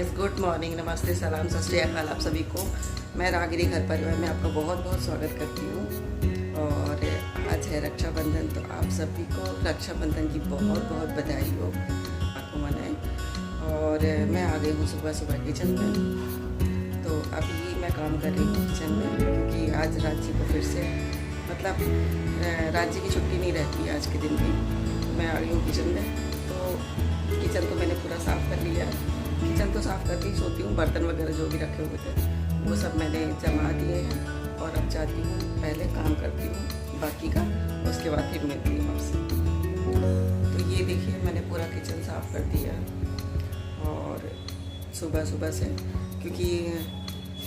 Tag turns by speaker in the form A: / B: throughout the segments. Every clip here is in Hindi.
A: गाइस, गुड मॉर्निंग, नमस्ते, सलाम, सत श्री अकाल आप सभी को। मैं रागिनी घर परिवार में आपका बहुत बहुत स्वागत करती हूँ। और आज है रक्षाबंधन, तो आप सभी को रक्षाबंधन की बहुत बहुत बधाई हो, आपको मनाएं। और मैं आ गई हूँ सुबह सुबह किचन में। तो अभी मैं काम कर रही हूँ किचन में, क्योंकि आज राज्य को फिर से मतलब राज्य की छुट्टी नहीं रहती आज के दिन भी। मैं आ गई हूँ किचन में। तो किचन को मैंने पूरा साफ़ कर लिया। किचन तो साफ़ करके ही सोती हूँ। बर्तन वगैरह जो भी रखे हुए थे वो सब मैंने जमा दिए हैं। और अब जाती हूँ, पहले काम करती हूँ बाकी का, उसके बाद फिर मिलती हूँ आपसे। तो ये देखिए, मैंने पूरा किचन साफ़ कर दिया। और सुबह सुबह से, क्योंकि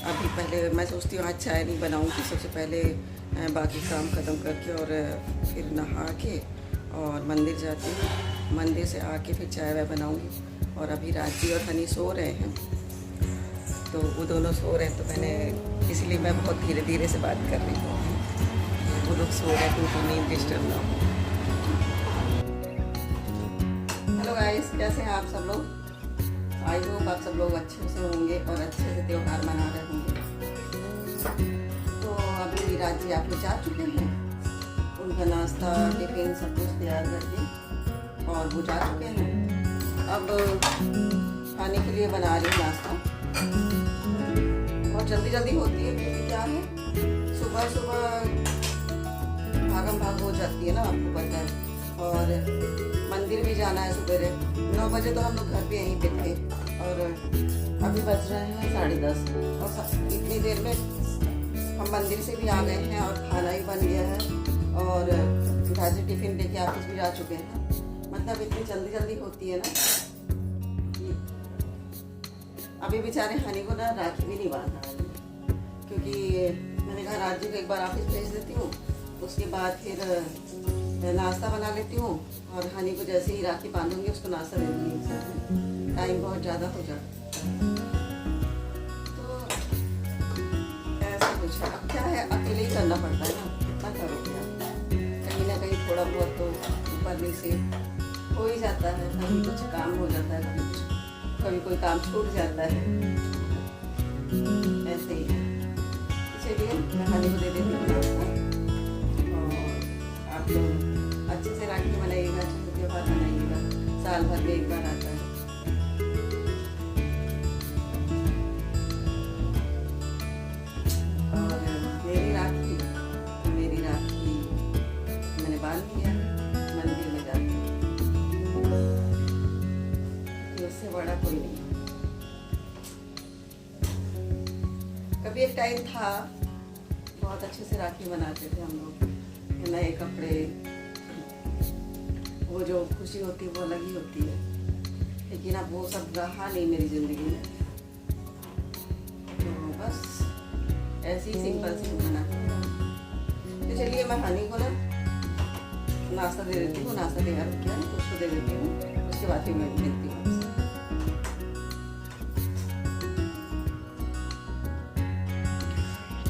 A: अभी पहले मैं सोचती हूँ आज चाय नहीं बनाऊँगी, सबसे पहले बाकी काम ख़त्म करके और फिर नहा के और मंदिर जाती हूँ। मंदिर से आके फिर चाय वाय बनाऊँगी। और अभी राजी और हनी सो रहे हैं, तो वो दोनों सो रहे हैं, तो मैंने इसलिए मैं बहुत धीरे धीरे से बात कर रही हूँ। वो लोग सो रहे हैं तो उनको नींद डिस्टर्ब ना हो। हेलो गाइस, कैसे हैं आप सब लोग? आई होप आप सब लोग अच्छे से होंगे और अच्छे से त्यौहार मना रहे होंगे। तो अभी राजी आप लोग जा चुके हैं, उनका नाश्ता टिफिन सब कुछ तैयार करके और वो जा चुके हैं। अब खाने के लिए बना रही हूँ नाश्ता। बहुत जल्दी जल्दी होती है, क्योंकि क्या है, सुबह सुबह भागम भाग हो जाती है ना, आपको पता है। और मंदिर भी जाना है सुबह 9 बजे, तो हम लोग घर पे यहीं पे थे। और अभी बज रहे हैं 10:30, और इतनी देर में हम मंदिर से भी आ गए हैं और खाना भी बन गया है। और राजी टिफिन लेके ऑफिस भी जा चुके हैं। मतलब इतनी जल्दी जल्दी होती है ना। अभी बेचारे हनी को ना राखी भी नहीं बांधा है, क्योंकि मैंने कहा राजी को एक बार ऑफिस भेज देती हूँ, उसके बाद फिर नाश्ता बना लेती हूँ। और हनी को जैसे ही राखी बांधूंगी उसको नाश्ता दे दूँगी। टाइम बहुत ज़्यादा हो जाता। तो ऐसा कुछ है। अब क्या है, अकेले ही करना पड़ता है ना, कितना करोगे आप। कहीं ना कहीं थोड़ा बहुत तो ऊपर नीचे हो ही जाता है। कभी कुछ काम हो जाता है, कभी कोई काम छूट जाता है, ऐसे ही है। चलिए, मैं हनी को दे देती हूँ नाश्ता। और आप लोग अच्छे से राखी मनाइएगा, अच्छे से त्योहार मनाइएगा। साल भर में एक बार आता है। और मेरी राखी मैंने बांध दिया, मंदिर में जाती हूँ। उससे बड़ा कोई नहीं। कभी एक टाइम था, बहुत अच्छे से राखी मनाते थे हम लोग। नए कपड़े, वो जो खुशी होती है वो अलग ही होती है। लेकिन अब वो सब रहा नहीं मेरी जिंदगी में। तो बस ऐसी ही सिंपल सी मना। तो चलिए, मैं हनी को ना नाश्ता दे देती हूँ। नाश्ता तैयार हो गया, उसको दे देती हूँ, उसके बाद फिर मैं मिलती हूँ।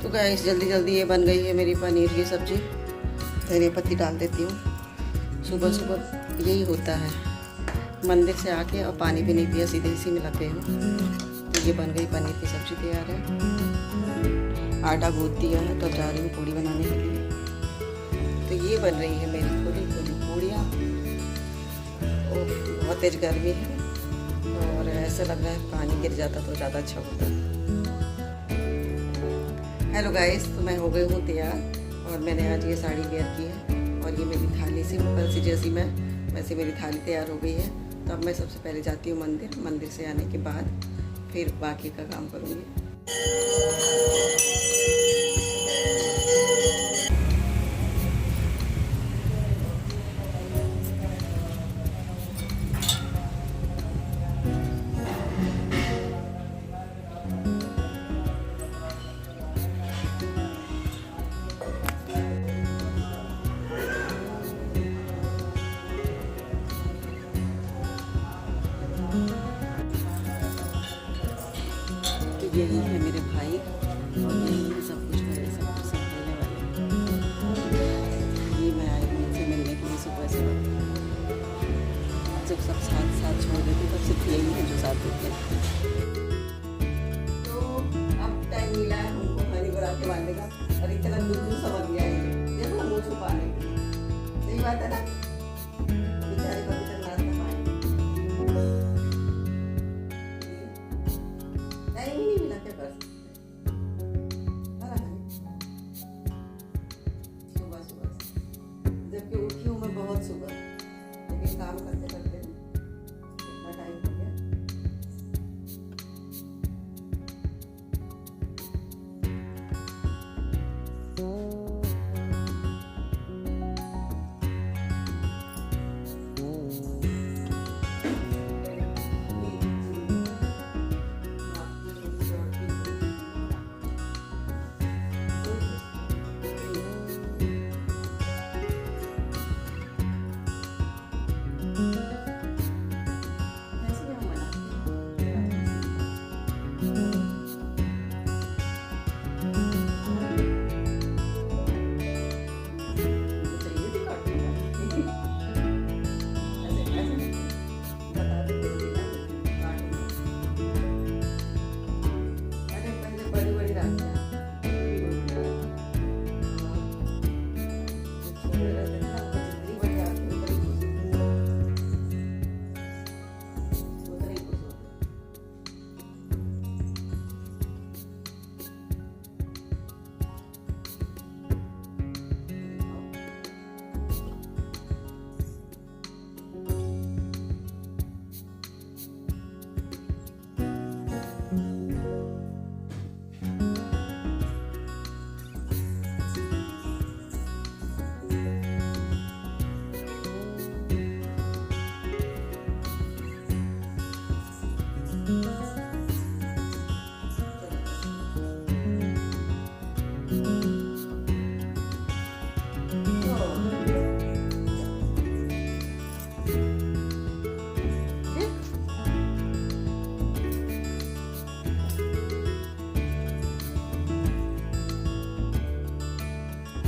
A: तो गाइस, जल्दी जल्दी ये बन गई है मेरी पनीर की सब्जी। धनिया पत्ती डाल देती हूँ। सुबह सुबह यही होता है, मंदिर से आके और पानी भी नहीं पिया, सीधे इसी में लगे हूँ। तो ये बन गई पनीर की सब्जी तैयार है। आटा गूंथ दिया है, तो जा रही हूँ पूड़ी बनाने के लिए। तो ये बन रही है मेरी खुली खुली पूड़ियाँ। बहुत तेज गर्मी है और ऐसा लग रहा है पानी गिर जाता तो ज़्यादा अच्छा होता। हेलो गाइस, तो मैं हो गई हूँ तैयार। और मैंने आज ये साड़ी वेयर की है। और ये मेरी थाली सिंपल सी, जैसी मैं वैसे मेरी थाली तैयार हो गई है। तो अब मैं सबसे पहले जाती हूँ मंदिर। मंदिर से आने के बाद फिर बाकी का काम करूँगी। यही है मेरे भाई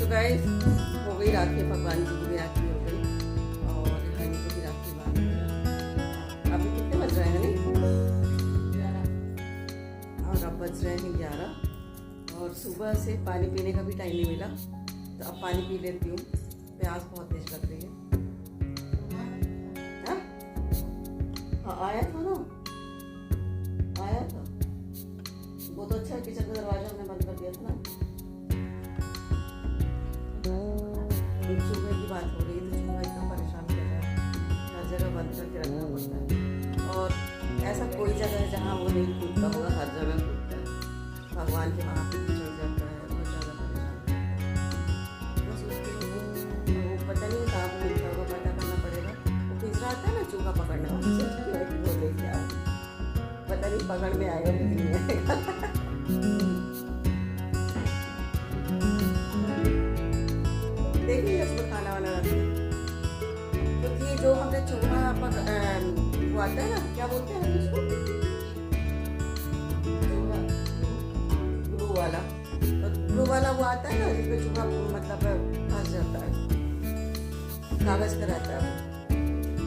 A: तो गाइस हो गई राखी, भगवान जी की भी राखी हो गई और हनी की भी राखी बांध दी। अभी कितने बज रहे हैं हनी? 11 और अब बज रहे हैं 11 और सुबह से पानी पीने का भी टाइम नहीं मिला, तो अब पानी पी लेती हूँ। प्यास बहुत तेज लग रही है। हाँ आया था ना, आया था वो तो अच्छा। किचन का दरवाजा हमने बंद कर दिया था ना। चूहे की बात हो रही है तो चूहा इतना परेशान कर रहा है, हर जगह बंद करके रखना पड़ता है। और ऐसा कोई जगह है जहाँ वो नहीं कूदता होगा, हर जगह कूदता है। भगवान के वहाँ पे चढ़ जाता है, बहुत ज़्यादा परेशान है। मैं सोचती हूँ वो पता नहीं कहाँ पर मिलता होगा, पता करना पड़ेगा। वो पिंजरा आता है ना चूहा पकड़ने वाला, सोचती है कि वो लेके आओ, पता नहीं पकड़ में आएगा कि नहीं आएगा। देखिए उसमें खाना वाना रखते हैं, क्योंकि जो हमने चूहा वो आता है ना, क्या बोलते हैं उसको, चूहा ग्लू वाला, तो ग्लू वाला वो आता है ना जिसमें चूहा मतलब फंस जाता है, कागज का रहता है।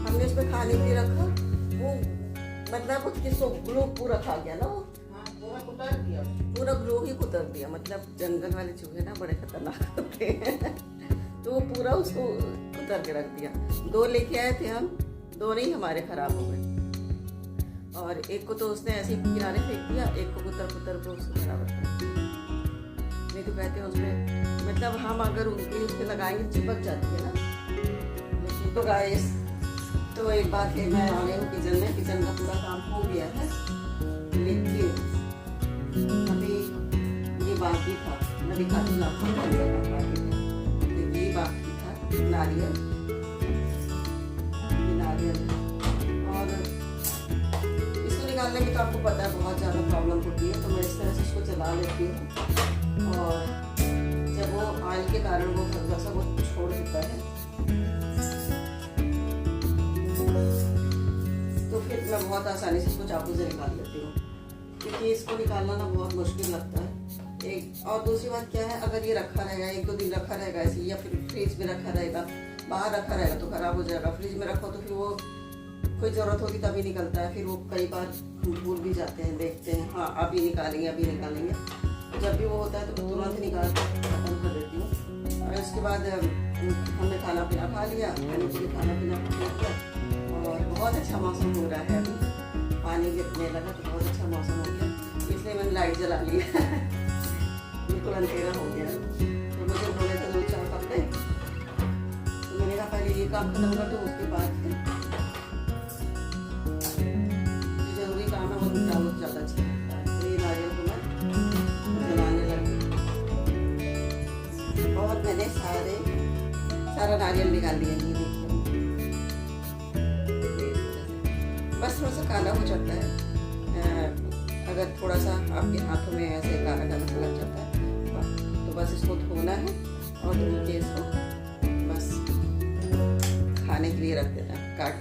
A: हमने उसमें खाने के लिए रखा, वो मतलब किसको ग्लू पूरा खा गया ना, वो पूरा कुतर दिया, पूरा ग्लू ही कुतर दिया। मतलब जंगल वाले चूहे ना बड़े खतरनाक होते हैं तो वो पूरा उसको उतर के रख दिया। 2 लेके आए थे हम, 2 नहीं हमारे खराब हो गए और एक को तो उसने ऐसे ही किनारे फेंक दिया, एक को कुतर को उसको खराब रखा। नहीं तो कहते हैं उसमें मतलब हम अगर उनके उसके लगाएंगे चिपक जाती है ना। लेकिन तो गाइस तो एक बात है, मैं आ गई हूँ किचन में, किचन का पूरा काम हो गया है, लेकिन अभी ये बाकी था, मैं दिखाती हूँ आपको बाकी था। नारियल, ये नारियल और इसको निकालने में तो आपको पता है बहुत ज़्यादा प्रॉब्लम होती है, तो मैं इस तरह से इसको चला लेती हूँ और जब वो ऑयल के कारण वो थोड़ा सा वो छोड़ देता है तो फिर मैं बहुत आसानी से इसको चाकू से निकाल लेती हूँ, क्योंकि इसको निकालना ना बहुत मुश्किल लगता है। एक और दूसरी बात क्या है, अगर ये रखा रहेगा 1-2 दिन रखा रहेगा ऐसे, या फिर फ्रिज में रखा रहेगा, बाहर रखा रहेगा तो खराब हो जाएगा। फ्रिज में रखो तो फिर वो कोई ज़रूरत होगी तभी निकलता है, फिर वो कई बार भूल भी जाते हैं, देखते हैं हाँ अभी निकालेंगे। तो जब भी वो होता है तो मैं तुरंत निकाल खत्म कर देती हूँ। और उसके बाद हमने खाना पीना खा लिया, खाने के लिए खाना पीना खा लिया और बहुत अच्छा मौसम हो रहा है। अभी पानी गिरने लगा तो बहुत अच्छा मौसम हो गया, इसलिए मैंने लाइट जला ली बिल्कुल अंधेरा हो गया। तो मुझे बोले थे 2-4 कपड़े, तो मैंने कहा पहले ये काम खत्म कर दो, उसके बाद जो जरूरी काम है वो निकालो, ज़्यादा अच्छा लगता है। तो ये नारियल को मैं जलाने लगी और मैंने सारा नारियल निकाल लिया। ये देखिए बस थोड़ा सा काला हो जाता है, अगर थोड़ा सा आपके हाथों में ऐसे काला लग जाता है तो बस इसको धोना है और धो के इसको बस खाने के लिए रख देना है काट।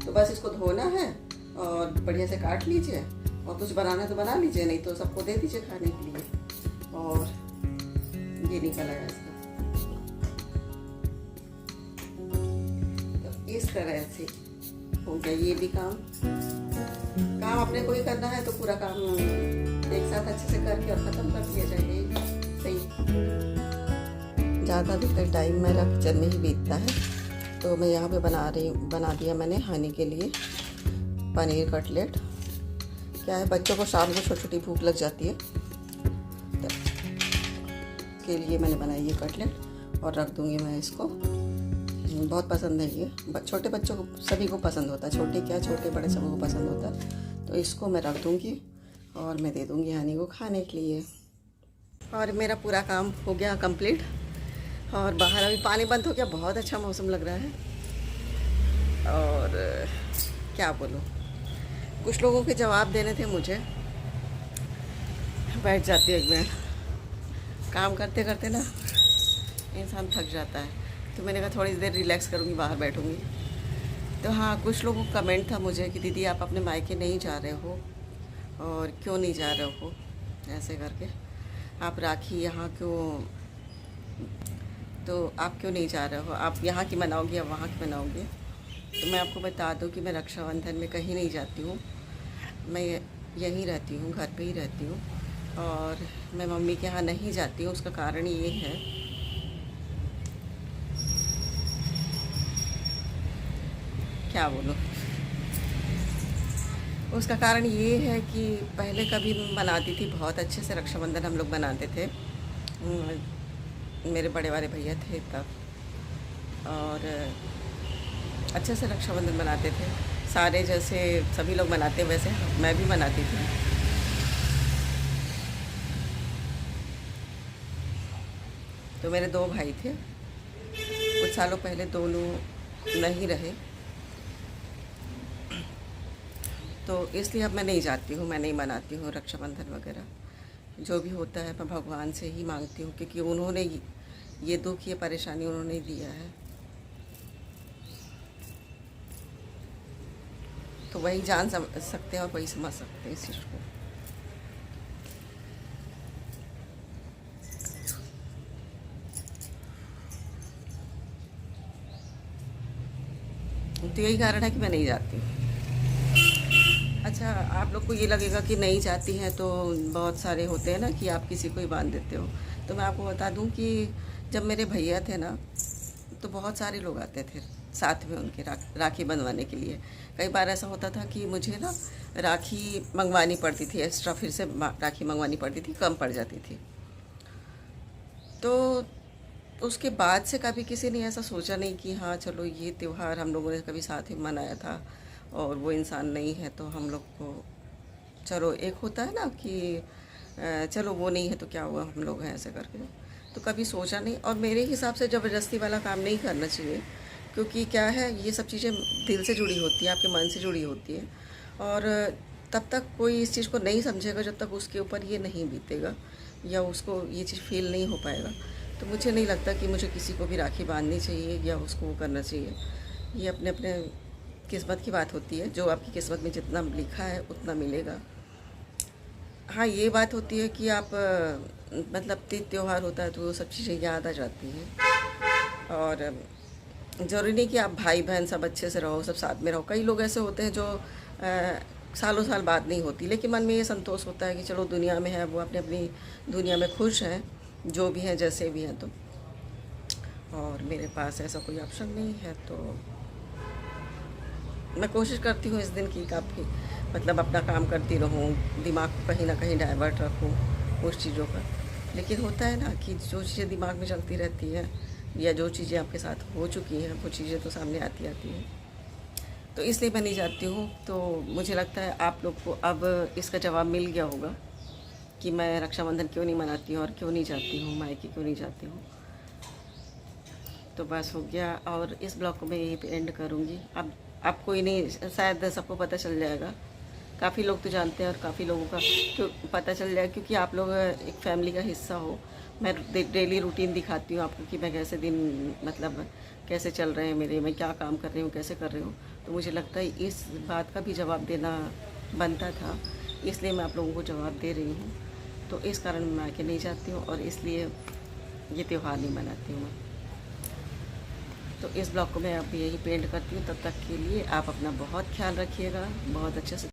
A: तो बस इसको धोना है और बढ़िया से काट लीजिए और कुछ बनाना है तो बना लीजिए, नहीं तो सबको दे दीजिए खाने के लिए। और ये निकल आया इसका, तो इस तरह से हो गया ये भी काम अपने को ही करना है तो पूरा काम एक साथ अच्छे से करके और ख़त्म कर दिया जाएगा। सही ज़्यादा अधिकतर टाइम मेरा किचन में ही बीतता है। तो मैं यहाँ पे बना दिया मैंने हनी के लिए पनीर कटलेट। क्या है बच्चों को शाम को छोटी छोटी भूख लग जाती है, तो के लिए मैंने बनाई ये कटलेट और रख दूँगी मैं इसको। बहुत पसंद है ये, छोटे बच्चों को सभी को पसंद होता है, छोटे क्या छोटे बड़े सबको पसंद होता है। तो इसको मैं रख दूँगी और मैं दे दूँगी हनी को खाने के लिए। और मेरा पूरा काम हो गया कंप्लीट और बाहर अभी पानी बंद हो गया, बहुत अच्छा मौसम लग रहा है। और क्या बोलूँ, कुछ लोगों के जवाब देने थे मुझे, बैठ जाती एक मिनट, काम करते करते ना इंसान थक जाता है, तो मैंने कहा थोड़ी देर रिलैक्स करूँगी, बाहर बैठूँगी। तो हाँ, कुछ लोगों का कमेंट था मुझे कि दीदी आप अपने मायके नहीं जा रहे हो, और क्यों नहीं जा रहे हो ऐसे करके, आप राखी यहाँ क्यों तो आप क्यों नहीं जा रहे हो? आप यहाँ की मनाओगे या वहाँ की मनाओगे? तो मैं आपको बता दूँ कि मैं रक्षाबंधन में कहीं नहीं जाती हूँ। मैं यहीं रहती हूँ, घर पे ही रहती हूँ। और मैं मम्मी के यहाँ नहीं जाती हूँ। उसका कारण ये है, क्या बोलूँ, उसका कारण ये है कि पहले कभी मनाती थी, बहुत अच्छे से रक्षाबंधन हम लोग मनाते थे। मेरे बड़े वाले भैया थे तब, और अच्छे से रक्षाबंधन मनाते थे। सारे जैसे सभी लोग मनाते वैसे मैं भी मनाती थी। तो मेरे 2 भाई थे। कुछ सालों पहले दोनों नहीं रहे, तो इसलिए अब मैं नहीं जाती हूँ, मैं नहीं मनाती हूँ रक्षाबंधन वगैरह। जो भी होता है मैं भगवान से ही मांगती हूँ, क्योंकि उन्होंने ये दुख, ये परेशानी उन्होंने दिया है। तो वही जान सकते हैं और वही समझ सकते हैं इस चीज़ को। तो यही कारण है कि मैं नहीं जाती हूँ। अच्छा, आप लोग को ये लगेगा कि नहीं जाती हैं तो बहुत सारे होते हैं ना कि आप किसी को ही बांध देते हो। तो मैं आपको बता दूं कि जब मेरे भैया थे ना, तो बहुत सारे लोग आते थे साथ में उनके राखी बंधवाने के लिए। कई बार ऐसा होता था कि मुझे ना राखी मंगवानी पड़ती थी, एक्स्ट्रा फिर से राखी मंगवानी पड़ती थी, कम पड़ जाती थी। तो उसके बाद से कभी किसी ने ऐसा सोचा नहीं कि हाँ चलो ये त्यौहार हम लोगों ने कभी साथ ही मनाया था और वो इंसान नहीं है तो हम लोग को, चलो एक होता है ना कि चलो वो नहीं है तो क्या हुआ, हम लोग हैं, ऐसे करके। तो कभी सोचा नहीं। और मेरे हिसाब से ज़बरदस्ती वाला काम नहीं करना चाहिए, क्योंकि क्या है, ये सब चीज़ें दिल से जुड़ी होती हैं, आपके मन से जुड़ी होती हैं। और तब तक कोई इस चीज़ को नहीं समझेगा जब तक उसके ऊपर ये नहीं बीतेगा या उसको ये चीज़ फील नहीं हो पाएगा। तो मुझे नहीं लगता कि मुझे किसी को भी राखी बांधनी चाहिए या उसको वो करना चाहिए। ये अपने अपने किस्मत की बात होती है, जो आपकी किस्मत में जितना लिखा है उतना मिलेगा। हाँ, ये बात होती है कि आप मतलब तीज त्यौहार होता है तो वो सब चीज़ें याद आ जाती हैं। और ज़रूरी नहीं कि आप भाई बहन सब अच्छे से रहो, सब साथ में रहो। कई लोग ऐसे होते हैं जो सालों साल बात नहीं होती, लेकिन मन में ये संतोष होता है कि चलो दुनिया में है, वो अपनी अपनी दुनिया में खुश हैं, जो भी हैं जैसे भी हैं। तो और मेरे पास ऐसा कोई ऑप्शन नहीं है, तो मैं कोशिश करती हूँ इस दिन की काफ़ी, मतलब अपना काम करती रहूँ, दिमाग को कहीं ना कहीं डाइवर्ट रखूँ उस चीज़ों पर। लेकिन होता है ना कि जो चीज़ें दिमाग में चलती रहती हैं या जो चीज़ें आपके साथ हो चुकी हैं वो चीज़ें तो सामने आती हैं। तो इसलिए मैं नहीं जाती हूँ। तो मुझे लगता है आप लोग को अब इसका जवाब मिल गया होगा कि मैं रक्षाबंधन क्यों नहीं मनाती हूँ और क्यों नहीं जाती हूँ, मायके क्यों नहीं जाती हूँ। तो बस हो गया, और इस ब्लॉग को मैं यहीं पे एंड करूँगी। अब आपको ही नहीं, शायद सबको पता चल जाएगा। काफ़ी लोग तो जानते हैं और काफ़ी लोगों का क्यों पता चल जाएगा, क्योंकि आप लोग एक फैमिली का हिस्सा हो। मैं डेली रूटीन दिखाती हूँ आपको कि मैं कैसे दिन, मतलब कैसे चल रहे हैं मेरे, मैं क्या काम कर रही हूँ, कैसे कर रही हूँ। तो मुझे लगता है इस बात का भी जवाब देना बनता था, इसलिए मैं आप लोगों को जवाब दे रही हूँ। तो इस कारण मैं मायके नहीं जाती हूँ और इसलिए ये त्यौहार नहीं मनाती हूँ मैं। तो इस ब्लॉग को मैं अब यही पेंट करती हूँ। तब तक के लिए आप अपना बहुत ख्याल रखिएगा, बहुत अच्छे से